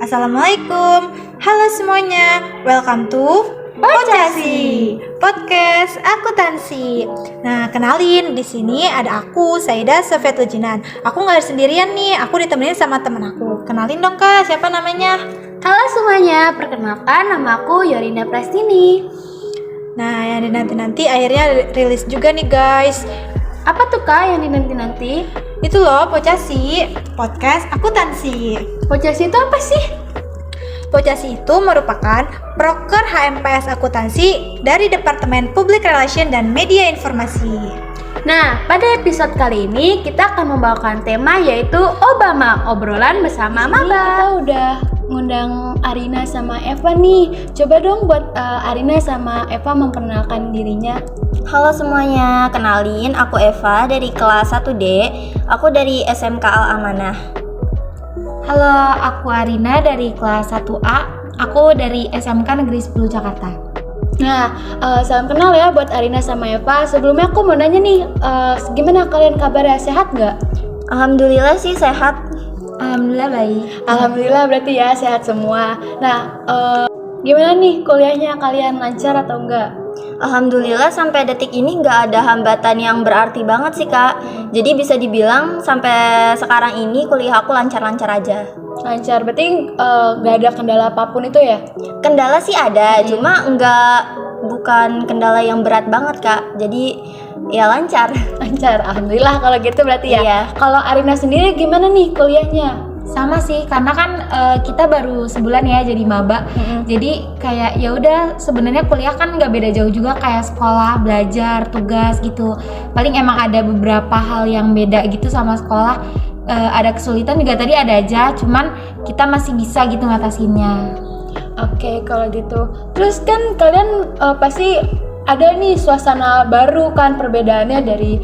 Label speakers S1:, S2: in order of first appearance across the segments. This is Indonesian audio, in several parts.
S1: Assalamualaikum, halo semuanya, welcome to Pocasi, podcast akuntansi. Nah, kenalin, di sini ada aku, Saida Sofetujinan. Aku nggak sendirian nih, aku ditemenin sama temen aku. Kenalin dong kak, siapa namanya?
S2: Halo semuanya, perkenalkan nama aku Yorinda Prestini.
S1: Nah, yang dinanti-nanti akhirnya rilis juga nih guys.
S2: Apa tuh kak yang dinanti-nanti?
S1: Itu loh, Pocasi, podcast akuntansi.
S2: Pocasi itu apa sih?
S1: Pocasi itu merupakan broker HMPS akuntansi dari Departemen Public Relation dan Media Informasi.
S2: Nah, pada episode kali ini kita akan membawakan tema yaitu Obama, obrolan bersama maba. Kita udah ngundang Arina sama Eva nih. Coba dong buat Arina sama Eva memperkenalkan dirinya.
S3: Halo semuanya, kenalin aku Eva dari kelas 1D. Aku dari SMK Al Amanah.
S4: Halo, aku Arina dari kelas 1A. Aku dari SMK Negeri 10 Jakarta.
S2: Nah, salam kenal ya buat Arina sama Eva. Sebelumnya aku mau nanya nih, gimana kalian kabarnya, sehat nggak?
S3: Alhamdulillah sih sehat.
S4: Alhamdulillah baik.
S2: Alhamdulillah berarti ya sehat semua. Nah, gimana nih kuliahnya, kalian lancar atau enggak?
S3: Alhamdulillah sampai detik ini nggak ada hambatan yang berarti banget sih kak. Jadi bisa dibilang sampai sekarang ini kuliah aku lancar-lancar aja.
S2: Lancar, berarti nggak ada kendala apapun itu ya?
S3: Kendala sih ada, cuma bukan kendala yang berat banget kak. Jadi ya lancar.
S2: Lancar, alhamdulillah kalau gitu berarti ya.
S3: Iya.
S2: Kalau Arina sendiri gimana nih kuliahnya?
S4: Sama sih, karena kan kita baru sebulan ya jadi maba. Jadi kayak ya udah sebenarnya kuliah kan nggak beda jauh juga kayak sekolah, belajar, tugas gitu. Paling emang ada beberapa hal yang beda gitu sama sekolah. Ada kesulitan juga tadi ada aja, cuman kita masih bisa gitu ngatasinnya.
S2: Oke, kalau gitu. Terus kan kalian pasti ada nih suasana baru kan, perbedaannya dari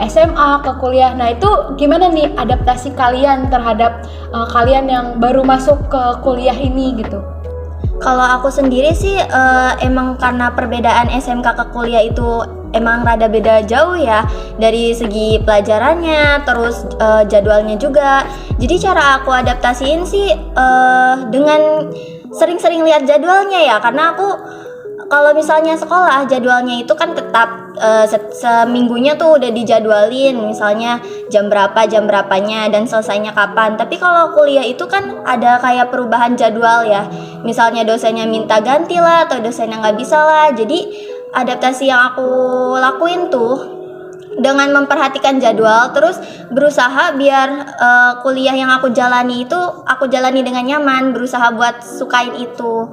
S2: SMA ke kuliah. Nah itu gimana nih adaptasi kalian terhadap kalian yang baru masuk ke kuliah ini gitu?
S3: Kalau aku sendiri sih emang karena perbedaan SMK ke kuliah itu emang rada beda jauh ya, dari segi pelajarannya, terus jadwalnya juga. Jadi cara aku adaptasiin sih dengan sering-sering lihat jadwalnya ya, karena aku kalau misalnya sekolah jadwalnya itu kan tetap seminggunya tuh udah dijadwalin, misalnya jam berapanya dan selesainya kapan. Tapi kalau kuliah itu kan ada kayak perubahan jadwal ya, misalnya dosennya minta ganti lah atau dosennya nggak bisa lah. Jadi adaptasi yang aku lakuin tuh dengan memperhatikan jadwal, terus berusaha biar kuliah yang aku jalani itu aku jalani dengan nyaman, berusaha buat sukain itu.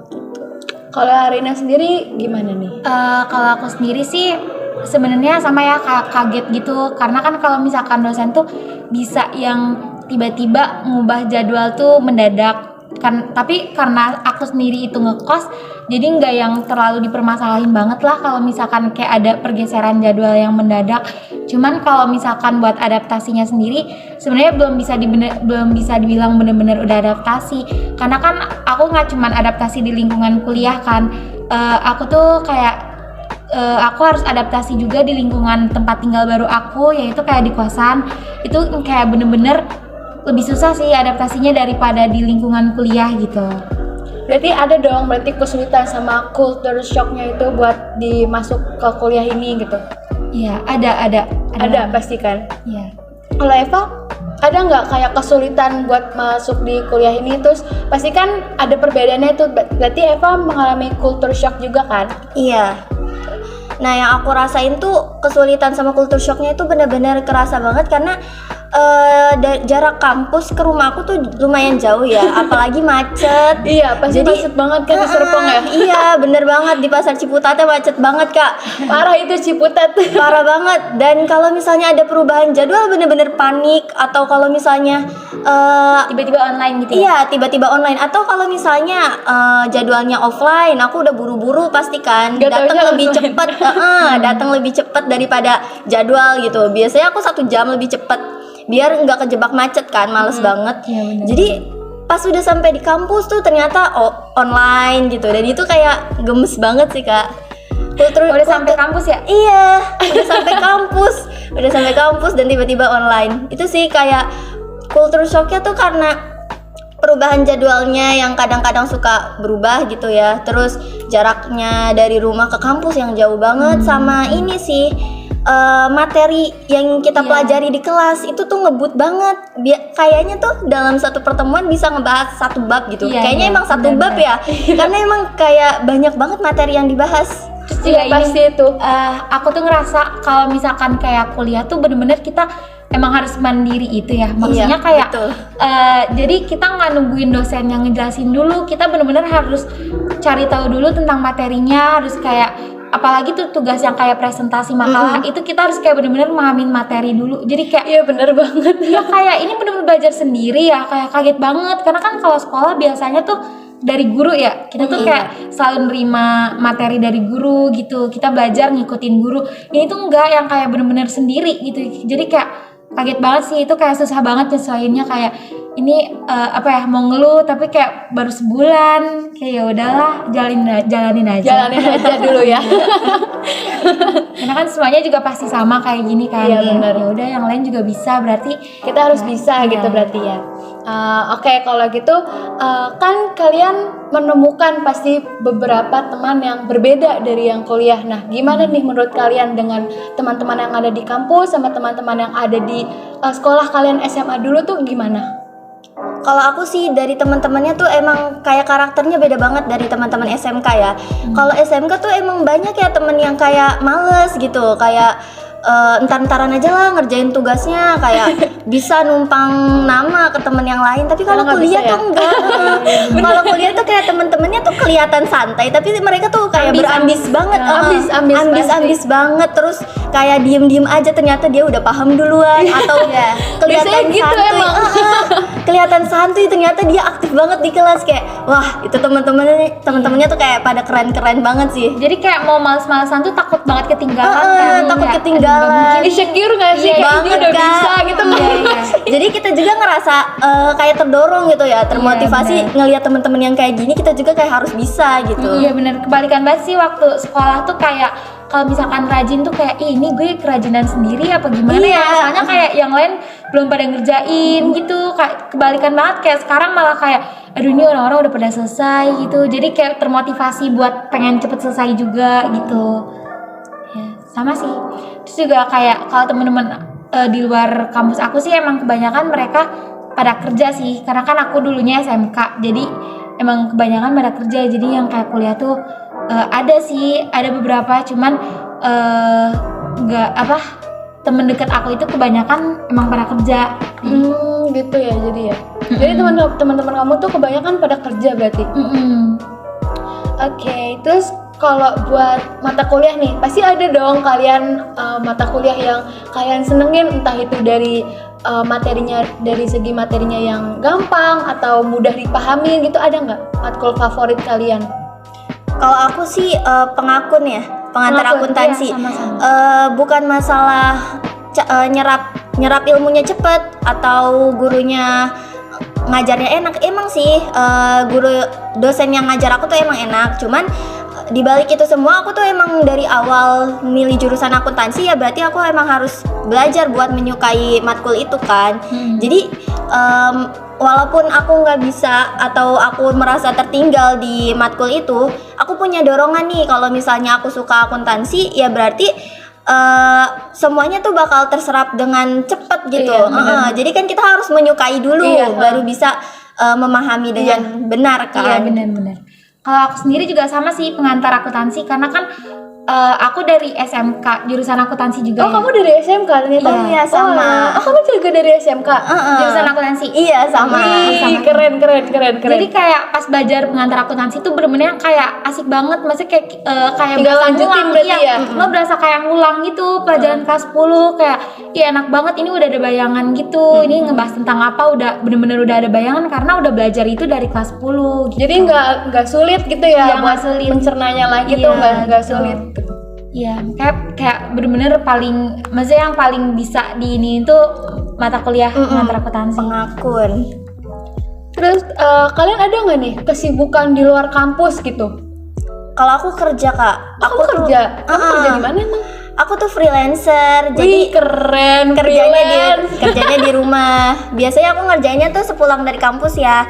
S2: Kalau Arina sendiri gimana nih?
S4: Kalau aku sendiri sih sebenarnya sama ya, kaget gitu, karena kan kalau misalkan dosen tuh bisa yang tiba-tiba ngubah jadwal tuh mendadak kan, tapi karena aku sendiri itu ngekos jadi nggak yang terlalu dipermasalahin banget lah kalau misalkan kayak ada pergeseran jadwal yang mendadak. Cuman kalau misalkan buat adaptasinya sendiri sebenarnya belum bisa dibilang bener-bener udah adaptasi, karena kan aku nggak cuman adaptasi di lingkungan kuliah kan, aku tuh kayak aku harus adaptasi juga di lingkungan tempat tinggal baru aku, yaitu kayak di kosan. Itu kayak bener-bener lebih susah sih adaptasinya daripada di lingkungan kuliah gitu.
S2: Berarti ada dong, berarti kesulitan sama culture shocknya itu buat dimasuk ke kuliah ini gitu?
S4: Iya, ada
S2: Pasti kan?
S4: Iya.
S2: Kalau Eva, ada nggak kayak kesulitan buat masuk di kuliah ini? Terus pasti kan ada perbedaannya tuh, berarti Eva mengalami culture shock juga kan?
S3: Iya. Nah yang aku rasain tuh kesulitan sama culture shocknya itu benar-benar kerasa banget, karena jarak kampus ke rumah aku tuh lumayan jauh ya, apalagi macet.
S2: Iya, pasti
S3: jadi
S2: macet banget kan di Serpong ya?
S3: Iya bener banget, di pasar Ciputatnya macet banget kak.
S2: Parah itu Ciputat.
S3: Parah banget. Dan kalau misalnya ada perubahan jadwal bener-bener panik, atau kalau misalnya
S4: Tiba-tiba online gitu ya?
S3: iya tiba-tiba online, atau kalau misalnya jadwalnya offline, aku udah buru-buru pasti kan datang lebih cepet. Datang lebih cepet daripada jadwal gitu. Biasanya aku 1 jam lebih cepet biar nggak kejebak macet kan, males banget.
S4: Iya, bener.
S3: Jadi pas udah sampai di kampus tuh ternyata online gitu, dan itu kayak gemes banget sih kak.
S4: Udah sampai kampus ya?
S3: Iya, udah sampai kampus dan tiba-tiba online. Itu sih kayak culture shocknya tuh karena perubahan jadwalnya yang kadang-kadang suka berubah gitu ya. Terus jaraknya dari rumah ke kampus yang jauh banget, sama ini sih materi yang kita pelajari di kelas itu tuh ngebut banget. Kayaknya tuh dalam satu pertemuan bisa ngebahas satu bab gitu. Kayaknya emang satu bab ya. Karena emang kayak banyak banget materi yang dibahas.
S2: Iya pasti itu.
S4: Aku tuh ngerasa kalau misalkan kayak kuliah tuh bener-bener kita emang harus mandiri itu ya. Maksudnya kayak jadi kita nggak nungguin dosen yang ngejelasin dulu, kita bener-bener harus cari tahu dulu tentang materinya, harus kayak apalagi tuh tugas yang kayak presentasi makalah itu kita harus kayak bener-bener memahamin materi dulu. Jadi kayak
S2: Iya bener banget.
S4: ya kayak ini bener-bener belajar sendiri ya, kayak kaget banget karena kan kalau sekolah biasanya tuh dari guru ya, kita tuh kayak selalu nerima materi dari guru gitu, kita belajar ngikutin guru. Ini tuh enggak, yang kayak bener-bener sendiri gitu. Jadi kayak kaget banget sih, itu kayak susah banget nyesuaiinnya. Kayak ini mau ngeluh tapi kayak baru sebulan, kayak ya udahlah jalanin aja
S2: Dulu ya.
S4: karena kan semuanya juga pasti sama kayak gini kan.
S2: Iya, bener.
S4: Ya udah yang lain juga bisa, berarti
S2: Kita harus bisa gitu berarti ya. Oke, kalau gitu kan kalian menemukan pasti beberapa teman yang berbeda dari yang kuliah. Nah, gimana nih menurut kalian dengan teman-teman yang ada di kampus sama teman-teman yang ada di sekolah kalian SMA dulu tuh gimana?
S3: Kalau aku sih dari teman-temannya tuh emang kayak karakternya beda banget dari teman-teman SMK ya. Kalau SMK tuh emang banyak ya temen yang kayak males gitu, kayak entar-entaran aja lah ngerjain tugasnya, kayak bisa numpang nama ke temen yang lain. Tapi kalau
S2: Nggak
S3: kuliah
S2: bisa
S3: tuh enggak. Kalau kuliah tuh kayak temen-temennya tuh kelihatan santai, tapi mereka tuh kayak berambis banget, ambis banget. Terus kayak diem-diem aja, ternyata dia udah paham duluan, atau kelihatan
S2: Biasanya gitu
S3: santuy.
S2: emang.
S3: Kelihatan santuy, ternyata dia aktif banget di kelas. Kayak wah, itu temen-temennya tuh kayak pada keren-keren banget sih.
S4: jadi kayak mau males-malesan tuh takut banget ketinggalan kan.
S3: Takut
S4: Ya,
S3: ketinggalan.
S2: Insecure gak sih? Kayak
S3: banget,
S2: dia udah
S3: Kak.
S2: bisa gitu kan?
S3: Jadi kita juga ngerasa kayak terdorong gitu ya, termotivasi ngelihat teman-teman yang kayak gini, kita juga kayak harus bisa gitu.
S4: Iya bener, kebalikan banget sih waktu sekolah tuh kayak kalau misalkan rajin tuh kayak ini gue kerajinan sendiri apa gimana
S3: Iya.
S4: ya, soalnya kayak yang lain belum pada ngerjain gitu. Kayak kebalikan banget, kayak sekarang malah kayak aduh ini orang-orang udah pada selesai gitu, jadi kayak termotivasi buat pengen cepet selesai juga gitu ya. Sama sih. Terus juga kayak kalau temen-temen di luar kampus aku sih emang kebanyakan mereka pada kerja sih, karena kan aku dulunya SMK, jadi emang kebanyakan pada kerja. Jadi yang kayak kuliah tuh ada beberapa, cuman temen deket aku itu kebanyakan emang pada kerja.
S2: Gitu ya jadi ya. Jadi teman-teman kamu tuh kebanyakan pada kerja berarti. Oke, terus kalau buat mata kuliah nih, pasti ada dong kalian mata kuliah yang kalian senengin, entah itu dari materinya, dari segi materinya yang gampang atau mudah dipahami gitu, ada nggak matkul favorit kalian?
S3: Kalau aku sih pengakun ya, pengantar akuntansi.
S4: Iya, sama-sama.
S3: Bukan masalah nyerap ilmunya cepet atau gurunya ngajarnya enak. Emang sih guru dosen yang ngajar aku tuh emang enak, cuman dibalik itu semua aku tuh emang dari awal milih jurusan akuntansi ya, berarti aku emang harus belajar buat menyukai matkul itu kan. Jadi walaupun aku nggak bisa atau aku merasa tertinggal di matkul itu, aku punya dorongan nih, kalau misalnya aku suka akuntansi ya berarti semuanya tuh bakal terserap dengan cepet gitu. Jadi kan kita harus menyukai dulu, baru bisa memahami dengan benar kan.
S4: Iya benar-benar. Kalau aku sendiri juga sama sih, pengantar akuntansi, karena kan aku dari SMK jurusan akuntansi juga.
S2: Kamu dari SMK ternyata?
S3: Iya, sama.
S2: Kamu juga dari SMK?
S4: Jurusan akuntansi.
S3: Iya, sama.
S2: Wih, keren.
S4: Jadi kayak pas belajar pengantar akuntansi tuh bener-bener kayak asik banget, maksudnya kayak
S2: Tinggal
S4: berasa
S2: lanjutin
S4: ngulang,
S2: berarti ya?
S4: Lo berasa kayak ngulang gitu pelajaran kelas 10, kayak iya enak banget, ini udah ada bayangan gitu. Ini ngebahas tentang apa, udah bener-bener udah ada bayangan karena udah belajar itu dari kelas 10 gitu.
S2: Jadi nggak sulit gitu ya,
S4: Iya,
S2: buat
S4: nggak sulit.
S2: mencernanya lagi
S4: Iya,
S2: tuh nggak
S4: gitu.
S2: sulit.
S4: Iya, kayak bener-bener paling, maksudnya yang paling bisa di ini itu mata kuliah pengantar akuntansi.
S3: Pengakun.
S2: Terus kalian ada nggak nih kesibukan di luar kampus gitu?
S3: Kalau aku kerja, Kak.
S2: Kamu kerja? Kamu kerja di mana emang?
S3: Aku tuh freelancer.
S2: Wih,
S3: Jadi
S2: keren,
S3: kerjanya
S2: freelance.
S3: kerjanya di rumah. Biasanya aku ngerjainnya tuh sepulang dari kampus ya.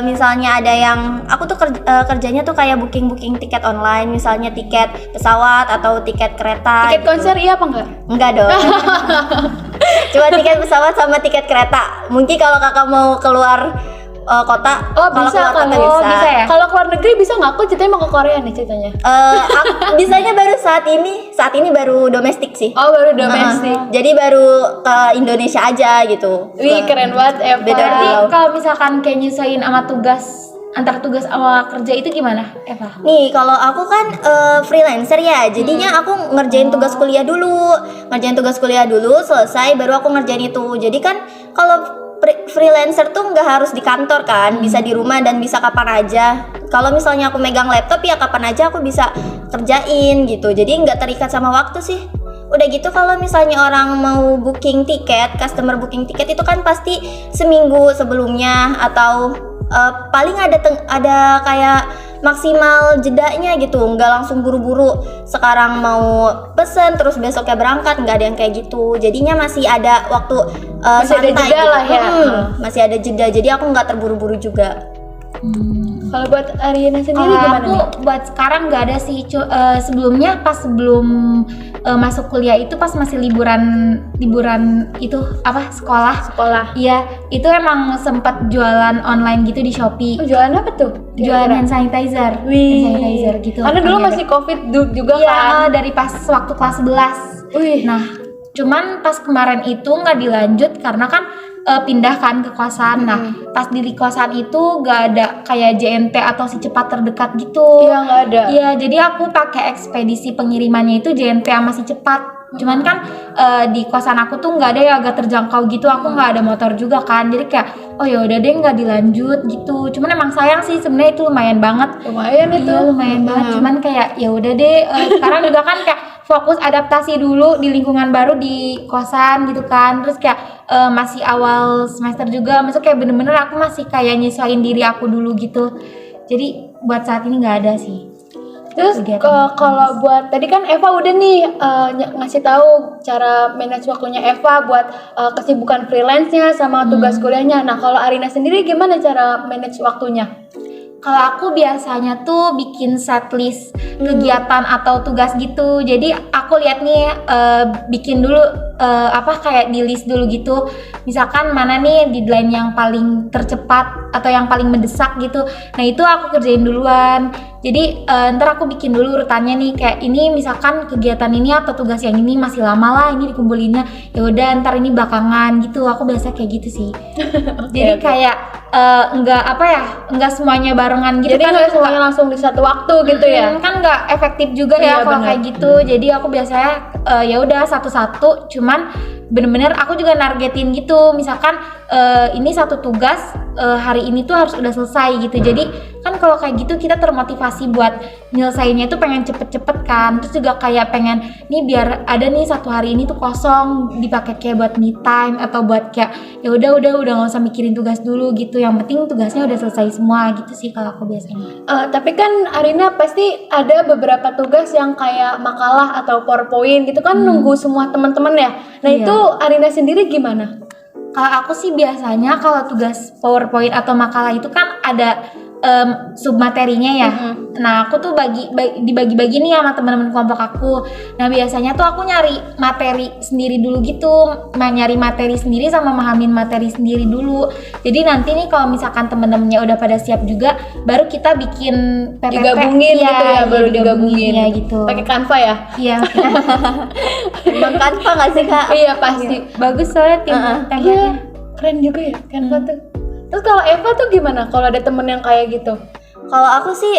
S3: misalnya ada yang aku tuh kerjanya tuh kayak booking tiket online, misalnya tiket pesawat atau tiket kereta.
S2: Tiket
S3: gitu.
S2: konser iya apa enggak?
S3: Enggak dong. Cuma tiket pesawat sama tiket kereta. Mungkin kalau kakak mau keluar kota,
S2: Oh
S3: kalau
S2: bisa,
S3: keluar kota
S2: kalau
S3: bisa.
S2: ya. Kalau keluar negeri bisa nggak? Aku ceritanya mau ke Korea nih ceritanya.
S3: Bisanya baru saat ini baru domestik sih.
S2: Oh baru domestik.
S3: Jadi baru ke Indonesia aja gitu.
S2: Wih keren banget Eva.
S3: Beda
S4: Berarti
S3: pulau.
S4: kalau misalkan kayak nyesuaiin sama tugas, antara tugas sama kerja itu gimana, Eva?
S3: Nih kalau aku kan freelancer ya, jadinya aku ngerjain tugas kuliah dulu, selesai baru aku ngerjain itu. Jadi kan kalau freelancer tuh nggak harus di kantor kan, bisa di rumah dan bisa kapan aja. Kalau misalnya aku megang laptop ya kapan aja aku bisa kerjain gitu. Jadi nggak terikat sama waktu sih. Udah gitu kalau misalnya orang mau booking tiket, customer booking tiket itu kan pasti seminggu sebelumnya atau paling ada kayak maksimal jedanya gitu, nggak langsung buru-buru sekarang mau pesen terus besoknya berangkat, nggak ada yang kayak gitu. Jadinya masih ada waktu
S2: Masih ada
S3: santai
S2: jeda
S3: gitu.
S2: lah ya.
S3: Masih ada jeda, jadi aku nggak terburu-buru juga.
S2: Kalau buat Ariana sendiri
S4: Kalau
S2: gimana
S4: aku
S2: nih?
S4: buat sekarang nggak ada sih. Sebelumnya pas sebelum masuk kuliah itu pas masih liburan itu apa sekolah.
S2: Sekolah.
S4: Iya, itu emang sempat jualan online gitu di Shopee.
S2: Oh, jualan apa tuh?
S4: Jualan hand sanitizer.
S2: Wih.
S4: Hand sanitizer gitu.
S2: Karena dulu
S4: Iya,
S2: masih COVID juga
S4: iya,
S2: kan.
S4: dari pas waktu kelas 11.
S2: Wih.
S4: Nah, cuman pas kemarin itu nggak dilanjut karena kan pindah kan ke kosan. Nah, pas di kosan itu nggak ada kayak JNT atau si cepat terdekat gitu.
S2: Iya nggak ada.
S4: Iya, jadi aku pakai ekspedisi pengirimannya itu JNT sama si cepat. Cuman kan di kosan aku tuh nggak ada ya, agak terjangkau gitu. Aku nggak ada motor juga kan, jadi kayak oh ya udah deh nggak dilanjut gitu. Cuman emang sayang sih sebenarnya itu lumayan banget.
S2: Lumayan itu.
S4: Iya lumayan banget. Cuman kayak ya udah deh. Sekarang juga kan kayak fokus adaptasi dulu di lingkungan baru di kosan gitu kan. Terus kayak masih awal semester juga, maksudnya kayak bener-bener aku masih kayak nyesuaiin diri aku dulu gitu. Jadi buat saat ini nggak ada sih.
S2: Terus
S4: Kegiatan
S2: kalau buat tadi kan Eva udah nih ngasih tahu cara manage waktunya Eva buat kesibukan freelance-nya sama tugas kuliahnya. Nah, kalau Arina sendiri gimana cara manage waktunya?
S4: Kalau aku biasanya tuh bikin setlist kegiatan atau tugas gitu. Jadi aku lihat nih bikin dulu kayak di list dulu gitu. Misalkan mana nih deadline yang paling tercepat atau yang paling mendesak gitu. Nah, itu aku kerjain duluan. Jadi ntar aku bikin dulu urutannya nih, kayak ini misalkan kegiatan ini atau tugas yang ini masih lama lah ini dikumpulinnya. Ya udah ntar ini belakangan gitu. Aku biasa kayak gitu sih. Jadi kayak enggak semuanya barengan gitu.
S2: Jadi
S4: kan
S2: nggak semuanya langsung di satu waktu gitu ya?
S4: Kan nggak efektif juga
S2: Iya,
S4: ya kalau
S2: bener.
S4: kayak gitu. Jadi aku biasanya ya udah satu-satu, cuman bener-bener aku juga nargetin gitu. Misalkan ini satu tugas hari ini tuh harus udah selesai gitu. Jadi kan kalau kayak gitu kita termotivasi buat nyelesainnya tuh pengen cepet-cepet kan. Terus juga kayak pengen nih biar ada nih satu hari ini tuh kosong dipakai kayak buat me time atau buat kayak ya udah nggak usah mikirin tugas dulu gitu. Yang penting tugasnya udah selesai semua gitu sih kalau aku biasanya.
S2: Tapi kan Arina pasti ada beberapa tugas yang kayak makalah atau PowerPoint gitu kan nunggu semua teman-teman ya. Nah
S4: Iya.
S2: itu Arina sendiri gimana?
S4: Kalau aku sih biasanya kalau tugas PowerPoint atau makalah itu kan ada submaterinya ya. Nah, aku tuh dibagi-bagi nih sama teman-teman kelompok aku. Nah, biasanya tuh aku nyari materi sendiri dulu gitu. Nyari materi sendiri sama memahamin materi sendiri dulu. Jadi nanti nih kalau misalkan teman-temannya udah pada siap juga, baru kita bikin PPT.
S2: Digabungin
S4: Iya,
S2: gitu ya,
S4: iya,
S2: baru digabungin.
S4: ya gitu.
S2: Pakai Canva ya?
S4: Iya.
S3: Bang Canva nggak sih kak?
S2: Iya pasti.
S4: Bagus soalnya template-nya.
S2: Iya, keren juga ya Canva tuh. Terus kalau Eva tuh gimana? Kalau ada temen yang kayak gitu?
S3: Kalau aku sih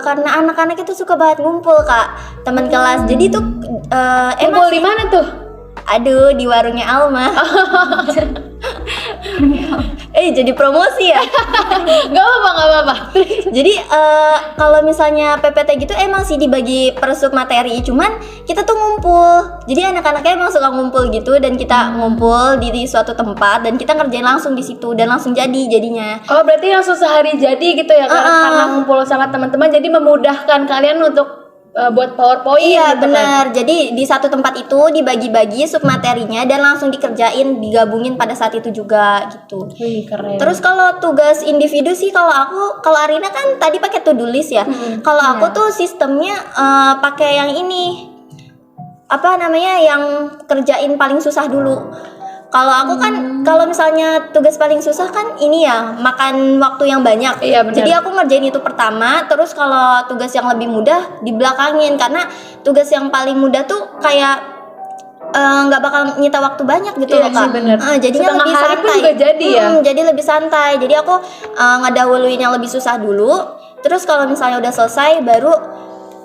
S3: karena anak-anak itu suka banget ngumpul kak, teman kelas. Jadi tuh
S2: Kumpul di mana tuh?
S3: aduh di warungnya Alma. Jadi promosi ya.
S2: Gak apa-apa.
S3: Jadi kalau misalnya PPT gitu emang sih dibagi per sub materi, cuman kita tuh ngumpul. Jadi anak-anaknya emang suka ngumpul gitu dan kita ngumpul di suatu tempat dan kita ngerjain langsung di situ dan langsung jadinya.
S2: Oh berarti langsung sehari jadi gitu ya karena ngumpul sama teman-teman jadi memudahkan kalian untuk buat PowerPoint.
S3: Iya
S2: gitu kan.
S3: benar. Jadi di satu tempat itu dibagi-bagi submaterinya dan langsung dikerjain, digabungin pada saat itu juga gitu.
S2: Wih, keren.
S3: Terus kalau tugas individu sih kalau Arina kan tadi pakai to do list ya. Kalau aku tuh sistemnya pakai yang ini. Apa namanya, yang kerjain paling susah dulu. Kalau aku kan kalau misalnya tugas paling susah kan ini ya, makan waktu yang banyak.
S2: Iya, benar.
S3: Jadi aku ngerjain itu pertama, terus kalau tugas yang lebih mudah dibelakangin, karena tugas yang paling mudah tuh kayak nggak bakal nyita waktu banyak gitu
S2: Iya
S3: loh Kak.
S2: sih, bener.
S3: Jadinya
S2: Setengah
S3: lebih
S2: hari pun
S3: santai.
S2: juga jadi ya?
S3: Jadi lebih santai. Jadi aku ngedahuluin yang lebih susah dulu. Terus kalau misalnya udah selesai baru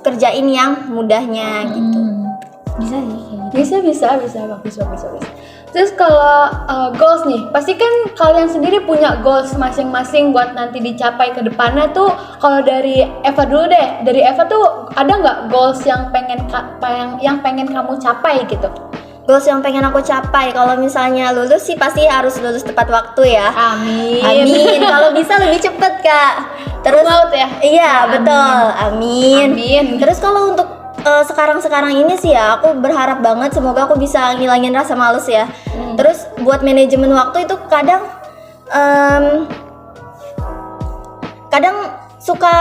S3: kerjain yang mudahnya gitu.
S4: Bisa sih kayak gitu.
S2: Bisa bagus. Terus kalau goals nih, pasti kan kalian sendiri punya goals masing-masing buat nanti dicapai ke depannya tuh. Kalau dari Eva dulu deh, dari Eva tuh ada nggak goals yang pengen kamu capai gitu?
S3: Goals yang pengen aku capai, kalau misalnya lulus sih pasti harus lulus tepat waktu ya.
S2: Amin.
S3: Amin. Kalau bisa lebih cepet Kak. Terus
S2: Maut ya?
S3: Iya betul. Amin.
S2: Amin.
S3: Terus kalau untuk sekarang ini sih ya, aku berharap banget semoga aku bisa ngilangin rasa males ya. Terus buat manajemen waktu itu kadang suka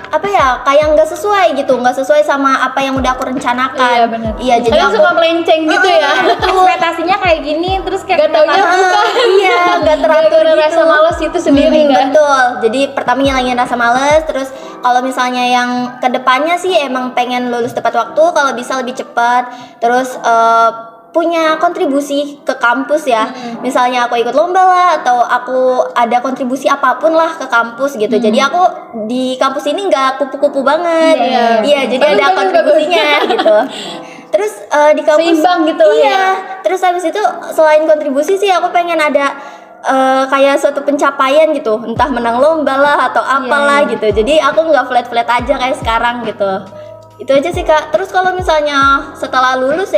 S3: apa ya, kayak nggak sesuai sama apa yang udah aku rencanakan.
S2: Iya benar.
S3: Iya, jadi
S2: Kalian
S3: aku
S2: suka melenceng gitu ya?
S4: Ekspektasinya kayak gini terus kayak
S2: Gak taunya bukan.
S3: iya nggak teratur
S2: Gara-gara
S3: gitu.
S2: rasa malas itu sendiri kan?
S3: Betul. Jadi pertama ngilangin rasa males, terus kalau misalnya yang kedepannya sih emang pengen lulus tepat waktu, kalau bisa lebih cepat, terus punya kontribusi ke kampus ya. Misalnya aku ikut lomba lah, atau aku ada kontribusi apapun lah ke kampus gitu. Jadi aku di kampus ini nggak kupu-kupu banget. Iya, jadi ada
S2: Bagus.
S3: kontribusinya gitu. Terus di kampus
S2: Seimbang gitu lah
S3: iya.
S2: ya.
S3: Terus habis itu selain kontribusi sih aku pengen ada kayak suatu pencapaian gitu, entah menang lomba lah atau apalah gitu. Jadi aku nggak flat aja kayak sekarang gitu. Itu aja sih Kak. Terus kalau misalnya setelah lulus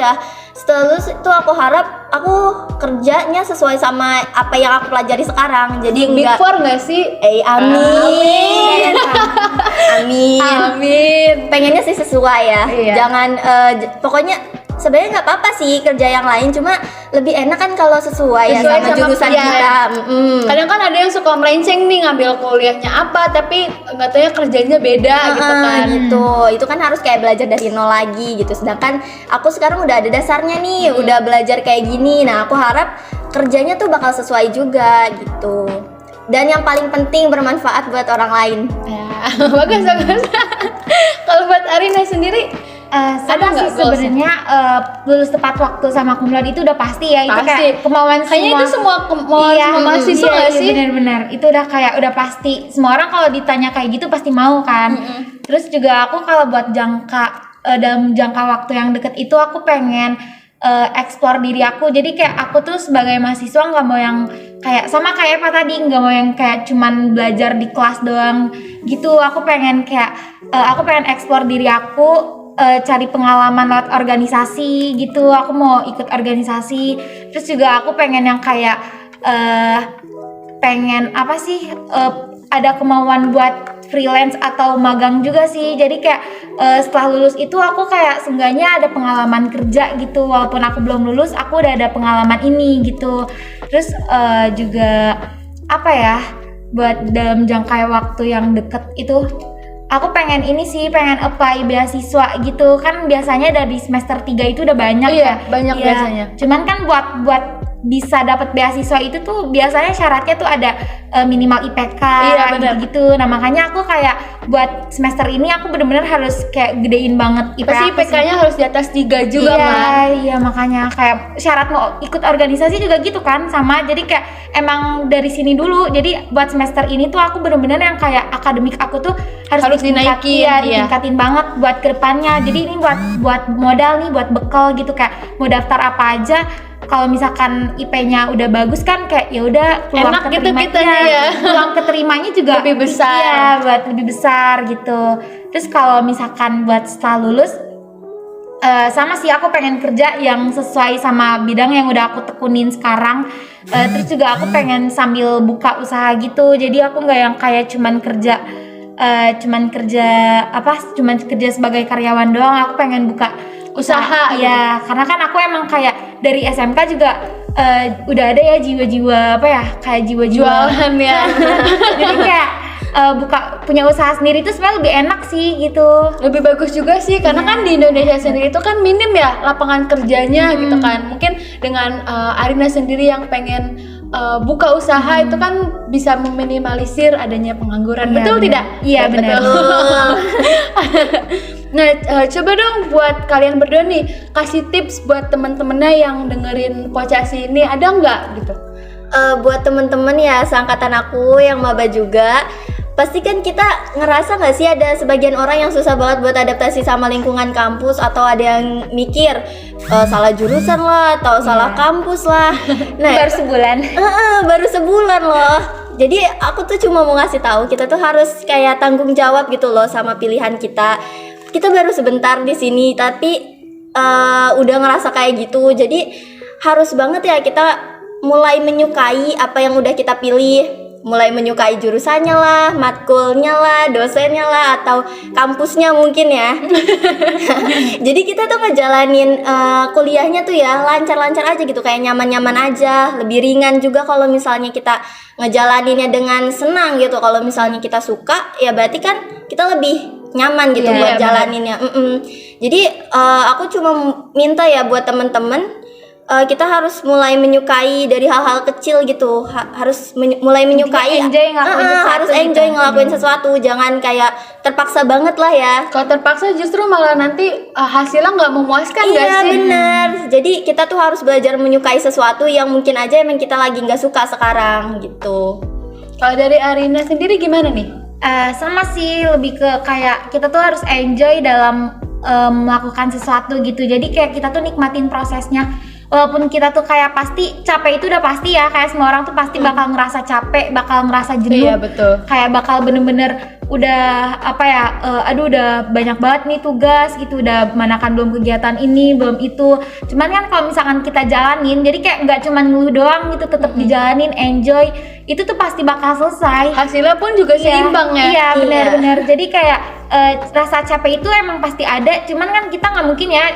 S3: itu aku harap aku kerjanya sesuai sama apa yang aku pelajari sekarang. Jadi
S2: Big
S3: enggak
S2: Four nggak sih?
S3: amin. Amin.
S2: Amin.
S3: Pengennya sih sesuai ya.
S2: Iya.
S3: Jangan pokoknya sebenarnya nggak apa-apa sih kerja yang lain, cuma lebih enak kan kalau sesuai ya
S2: Sesuai
S3: sama
S2: sama
S3: jurusan
S2: iya.
S3: kita.
S2: Kadang kan ada yang suka melenceng nih, ngambil kuliahnya apa tapi nggak taunya kerjanya beda gitu kan.
S3: Gitu. Itu kan harus kayak belajar dari nol lagi gitu. Sedangkan aku sekarang udah ada dasarnya nih, udah belajar kayak gini. Nah, aku harap kerjanya tuh bakal sesuai juga gitu. Dan yang paling penting bermanfaat buat orang lain.
S2: Ya, bagus. Kalau buat Arina sendiri
S4: Sama
S2: nggak
S4: sih
S2: goals-nya?
S4: sebenarnya lulus tepat waktu sama cum laude itu udah pasti ya. Itu
S2: Pasti.
S4: kayak kemauan
S2: Kayaknya itu semua kemauan
S4: Iya,
S2: semua mahasiswa
S4: iya,
S2: nggak
S4: iya,
S2: sih?
S4: benar-benar. Itu udah kayak udah pasti. Semua orang kalau ditanya kayak gitu pasti mau kan. Terus juga aku kalau buat dalam jangka waktu yang deket itu aku pengen explore diri aku. Jadi kayak aku tuh sebagai mahasiswa nggak mau yang kayak sama kayak Eva tadi, nggak mau yang kayak cuman belajar di kelas doang gitu. Aku pengen kayak aku pengen explore diri aku, cari pengalaman lewat organisasi gitu. Aku mau ikut organisasi. Terus juga aku pengen yang kayak pengen apa sih, ada kemauan buat freelance atau magang juga sih. Jadi kayak setelah lulus itu aku kayak seenggaknya ada pengalaman kerja gitu. Walaupun aku belum lulus, aku udah ada pengalaman ini gitu. Terus juga apa ya, buat dalam jangka waktu yang deket itu aku pengen ini sih, pengen apply beasiswa gitu. Kan biasanya dari semester 3 itu udah banyak
S2: Iya,
S4: ya.
S2: banyak
S4: Iya.
S2: biasanya.
S4: Cuman kan buat bisa dapat beasiswa itu tuh biasanya syaratnya tuh ada minimal IPK
S2: Iya, benar.
S4: gitu. Nah, makanya aku kayak buat semester ini aku bener-bener harus kayak gedein banget IPK.
S2: Pasti
S4: aku sih.
S2: IPK-nya harus di atas 3 juga
S4: Iya,
S2: kan.
S4: iya, makanya kayak syarat mau ikut organisasi juga gitu kan sama. Jadi kayak emang dari sini dulu. Jadi buat semester ini tuh aku bener-bener yang kayak akademik aku tuh harus
S2: dinaikin,
S4: iya,
S2: iya.
S4: ditingkatin banget buat kedepannya. Jadi ini buat modal nih, buat bekal gitu, kayak mau daftar apa aja. Kalau misalkan IP-nya udah bagus kan kayak ya udah peluang
S2: Enak gitu
S4: keterimanya,
S2: kitanya ya.
S4: peluang keterimanya juga
S2: Lebih besar.
S4: Iya, buat lebih besar gitu. Terus kalau misalkan buat setelah lulus sama sih aku pengen kerja yang sesuai sama bidang yang udah aku tekunin sekarang. Terus juga aku pengen sambil buka usaha gitu. Jadi aku nggak yang kayak cuman kerja cuman kerja sebagai karyawan doang. Aku pengen buka
S2: Usaha
S4: ya, karena kan aku emang kayak dari SMK juga udah ada ya jiwa-jiwa kayak jiwa-jiwa
S2: jualan ya.
S4: jadi kayak punya usaha sendiri itu sebenarnya lebih enak sih gitu.
S2: Lebih bagus juga sih karena kan di Indonesia sendiri itu kan minim ya lapangan kerjanya gitu kan. Mungkin dengan Arina sendiri yang pengen buka usaha itu kan bisa meminimalisir adanya pengangguran.
S4: Iya,
S2: Betul
S4: benar.
S2: tidak?
S4: Iya, benar.
S2: Betul. Nah, coba dong buat kalian berdua nih kasih tips buat teman-temannya yang dengerin Pocasi ini, ada nggak gitu?
S3: Buat temen-temen ya seangkatan aku yang maba juga, pasti kan kita ngerasa nggak sih ada sebagian orang yang susah banget buat adaptasi sama lingkungan kampus, atau ada yang mikir salah jurusan lah atau salah kampus lah. Nah,
S4: Baru sebulan.
S3: baru sebulan loh. Jadi aku tuh cuma mau ngasih tahu kita tuh harus kayak tanggung jawab gitu loh sama pilihan kita. Kita baru sebentar di sini tapi udah ngerasa kayak gitu. Jadi harus banget ya kita mulai menyukai apa yang udah kita pilih. Mulai menyukai jurusannya lah, matkulnya lah, dosennya lah, atau kampusnya mungkin ya. Jadi kita tuh ngejalanin kuliahnya tuh ya lancar-lancar aja gitu, kayak nyaman-nyaman aja. Lebih ringan juga kalau misalnya kita ngejalaninnya dengan senang gitu. Kalau misalnya kita suka, ya berarti kan kita lebih nyaman gitu buat jalaninnya. Jadi aku cuma minta ya buat temen-temen, kita harus mulai menyukai dari hal-hal kecil gitu. Harus mulai menyukai,
S4: enjoy ngelakuin sesuatu
S3: harus enjoy
S4: gitu.
S3: ngelakuin sesuatu, jangan kayak terpaksa banget lah ya.
S2: Kalau terpaksa justru malah nanti hasilnya nggak memuaskan nggak
S3: Iya
S2: sih?
S3: benar. Jadi kita tuh harus belajar menyukai sesuatu yang mungkin aja emang kita lagi nggak suka sekarang gitu.
S2: Kalau dari Arina sendiri gimana nih?
S4: Sama sih, lebih ke kayak kita tuh harus enjoy dalam melakukan sesuatu gitu. Jadi kayak kita tuh nikmatin prosesnya. Walaupun kita tuh kayak pasti capek, itu udah pasti ya, kayak semua orang tuh pasti bakal ngerasa capek, bakal ngerasa jenuh.
S2: Iya, betul.
S4: Kayak bakal bener-bener udah aduh udah banyak banget nih tugas gitu, udah manakan belum kegiatan ini, belum itu. Cuman kan kalau misalkan kita jalanin, jadi kayak nggak cuman ngeluh doang gitu, tetap dijalanin, enjoy, itu tuh pasti bakal selesai.
S2: Hasilnya pun juga seimbang ya.
S4: Iya benar-benar. Jadi kayak rasa capek itu emang pasti ada, cuman kan kita nggak mungkin ya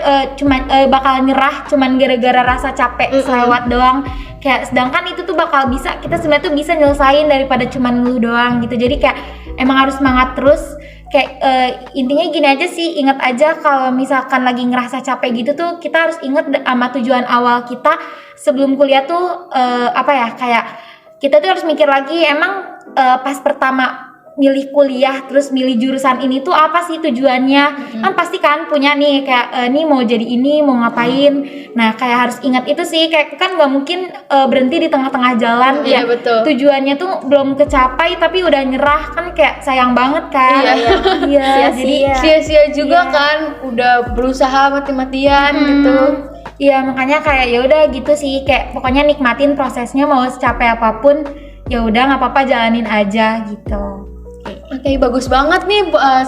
S4: bakal nyerah cuman gara-gara rasa capek selewat doang. Kayak sedangkan itu tuh bakal bisa, kita sebenarnya tuh bisa nyelesain daripada cuman ngeluh doang gitu. Jadi kayak emang harus semangat terus. Kayak intinya gini aja sih, ingat aja kalau misalkan lagi ngerasa capek gitu tuh, kita harus ingat sama tujuan awal kita sebelum kuliah tuh kayak kita tuh harus mikir lagi, emang pas pertama milih kuliah terus milih jurusan ini tuh apa sih tujuannya. Kan pasti kan punya nih kayak nih mau jadi ini, mau ngapain. Nah kayak harus ingat itu sih, kayak kan nggak mungkin berhenti di tengah-tengah jalan.
S2: Iya,
S4: Kayak
S2: betul.
S4: tujuannya tuh belum kecapai tapi udah nyerah, kan kayak sayang banget kan. Iya. Jadi
S2: Sia-sia juga kan udah berusaha mati-matian gitu.
S4: iya, makanya kayak ya udah gitu sih, kayak pokoknya nikmatin prosesnya, mau secapek apapun ya udah nggak apa-apa, jalanin aja gitu.
S2: Oke, bagus banget nih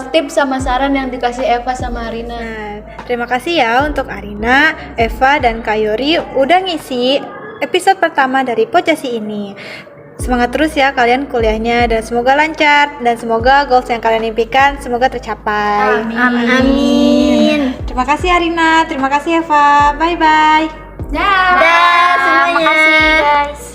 S2: tips sama saran yang dikasih Eva sama Arina.
S1: Nah, terima kasih ya untuk Arina, Eva, dan Kak Yori udah ngisi episode pertama dari Pocasi ini. Semangat terus ya kalian kuliahnya, dan semoga lancar, dan semoga goals yang kalian impikan semoga tercapai.
S3: Amin.
S1: Terima kasih Arina, terima kasih Eva, bye-bye.
S4: Dah.
S3: Dah semuanya.
S4: Makasih guys.